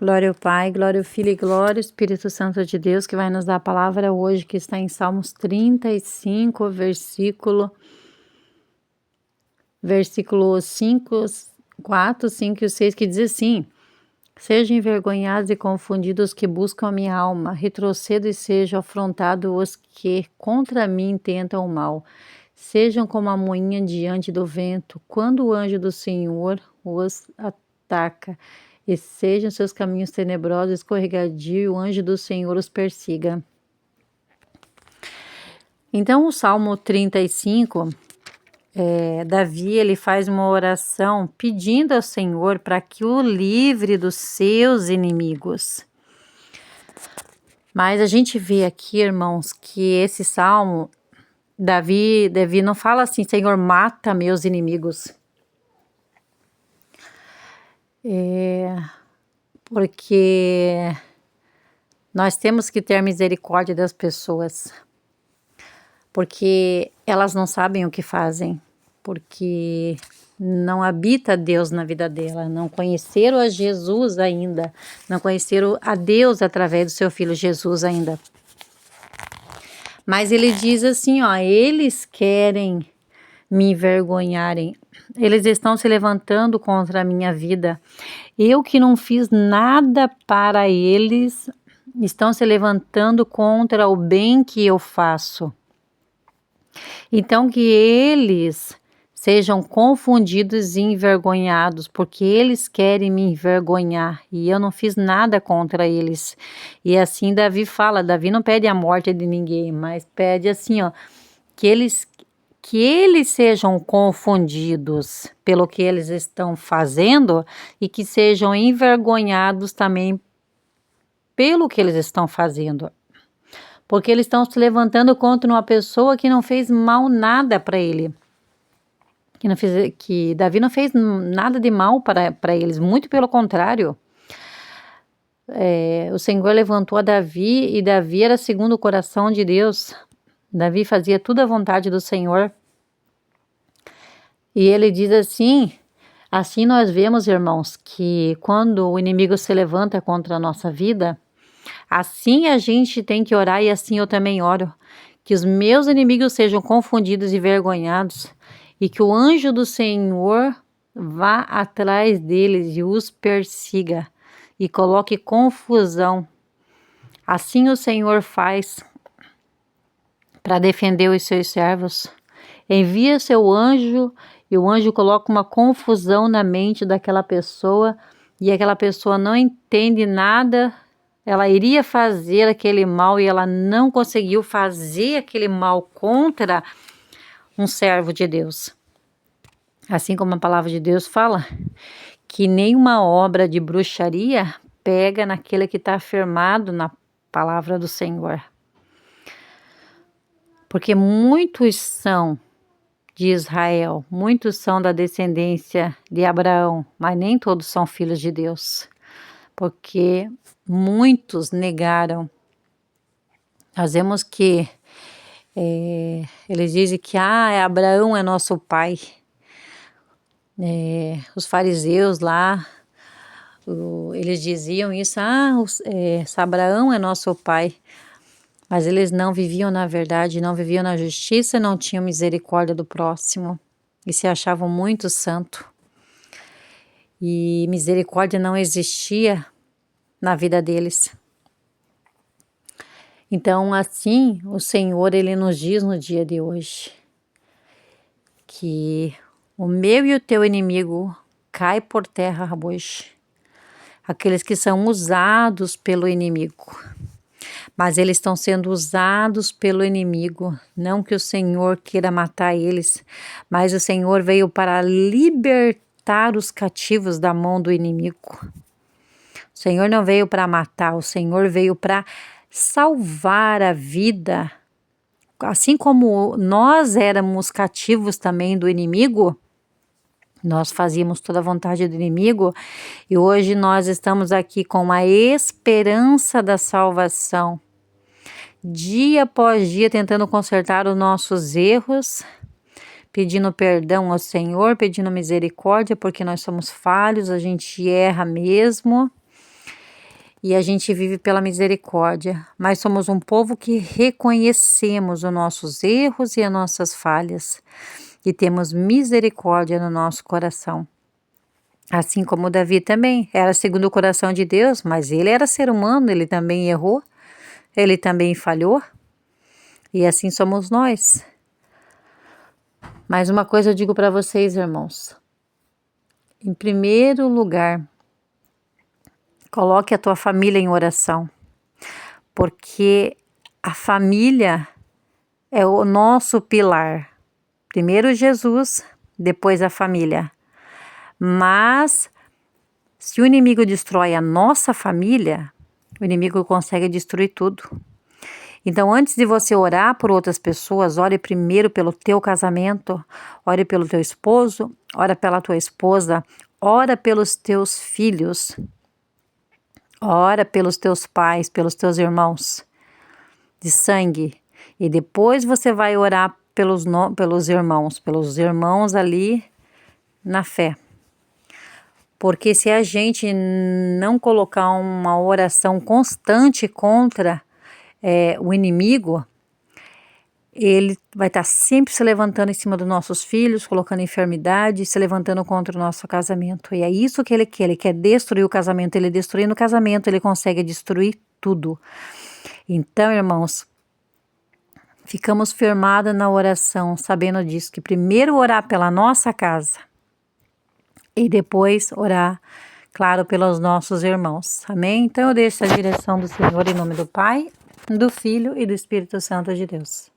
Glória ao Pai, glória ao Filho e glória ao Espírito Santo de Deus, que vai nos dar a palavra hoje, que está em Salmos 35, versículo 5, 4, 5 e 6, que diz assim: Sejam envergonhados e confundidos os que buscam a minha alma, retrocedo e sejam afrontados os que contra mim tentam o mal. Sejam como a moinha diante do vento, quando o anjo do Senhor os ataca, e sejam seus caminhos tenebrosos, escorregadio, e o anjo do Senhor os persiga. Então, o Salmo 35, Davi ele faz uma oração pedindo ao Senhor para que o livre dos seus inimigos. Mas a gente vê aqui, irmãos, que esse salmo, Davi não fala assim: Senhor, mata meus inimigos. Porque nós temos que ter misericórdia das pessoas, porque elas não sabem o que fazem, porque não habita Deus na vida dela, não conheceram a Jesus ainda, não conheceram a Deus através do seu Filho Jesus ainda. Mas ele diz assim, eles querem me envergonharem, eles estão se levantando contra a minha vida. Eu que não fiz nada para eles, estão se levantando contra o bem que eu faço. Então que eles sejam confundidos e envergonhados, porque eles querem me envergonhar e eu não fiz nada contra eles. E assim Davi fala, Davi não pede a morte de ninguém, mas pede assim, que eles sejam confundidos pelo que eles estão fazendo e que sejam envergonhados também pelo que eles estão fazendo. Porque eles estão se levantando contra uma pessoa que não fez mal nada para ele. Que Davi não fez nada de mal para eles, muito pelo contrário. O Senhor levantou a Davi e Davi era segundo o coração de Deus. Davi fazia tudo à vontade do Senhor. E ele diz assim nós vemos, irmãos, que quando o inimigo se levanta contra a nossa vida, assim a gente tem que orar e assim eu também oro, que os meus inimigos sejam confundidos e envergonhados e que o anjo do Senhor vá atrás deles e os persiga e coloque confusão. Assim o Senhor faz para defender os seus servos. Envia seu anjo e o anjo coloca uma confusão na mente daquela pessoa e aquela pessoa não entende nada. Ela iria fazer aquele mal e ela não conseguiu fazer aquele mal contra um servo de Deus. Assim como a palavra de Deus fala que nenhuma obra de bruxaria pega naquele que está afirmado na palavra do Senhor. Porque muitos são de Israel, muitos são da descendência de Abraão, mas nem todos são filhos de Deus, porque muitos negaram. Nós vemos que eles dizem que Abraão é nosso pai. Os fariseus lá, eles diziam isso, Abraão é nosso pai. Mas eles não viviam na verdade, não viviam na justiça, não tinham misericórdia do próximo e se achavam muito santo. E misericórdia não existia na vida deles. Então, assim, o Senhor, Ele nos diz no dia de hoje que o meu e o teu inimigo cai por terra hoje. Aqueles que são usados pelo inimigo. Mas eles estão sendo usados pelo inimigo, não que o Senhor queira matar eles, mas o Senhor veio para libertar os cativos da mão do inimigo. O Senhor não veio para matar, o Senhor veio para salvar a vida. Assim como nós éramos cativos também do inimigo, nós fazíamos toda a vontade do inimigo e hoje nós estamos aqui com a esperança da salvação. Dia após dia tentando consertar os nossos erros, pedindo perdão ao Senhor, pedindo misericórdia, porque nós somos falhos, a gente erra mesmo. e a gente vive pela misericórdia, mas somos um povo que reconhecemos os nossos erros e as nossas falhas e temos misericórdia no nosso coração. Assim como Davi também era segundo o coração de Deus, mas ele era ser humano, ele também errou, ele também falhou, e assim somos nós. Mas uma coisa eu digo para vocês, irmãos, em primeiro lugar, coloque a tua família em oração, porque a família é o nosso pilar. Primeiro Jesus, depois a família. Mas se o inimigo destrói a nossa família, o inimigo consegue destruir tudo. Então, antes de você orar por outras pessoas, ore primeiro pelo teu casamento, ore pelo teu esposo, ora pela tua esposa, ora pelos teus filhos, ora pelos teus pais, pelos teus irmãos de sangue. E depois você vai orar pelos irmãos ali na fé. Porque se a gente não colocar uma oração constante contra o inimigo, ele vai estar sempre se levantando em cima dos nossos filhos, colocando enfermidade, se levantando contra o nosso casamento. E é isso que ele quer destruir o casamento. Ele destruindo o casamento, ele consegue destruir tudo. Então, irmãos, ficamos firmados na oração, sabendo disso, que primeiro orar pela nossa casa e depois orar, claro, pelos nossos irmãos. Amém? Então eu deixo a direção do Senhor em nome do Pai, do Filho e do Espírito Santo de Deus.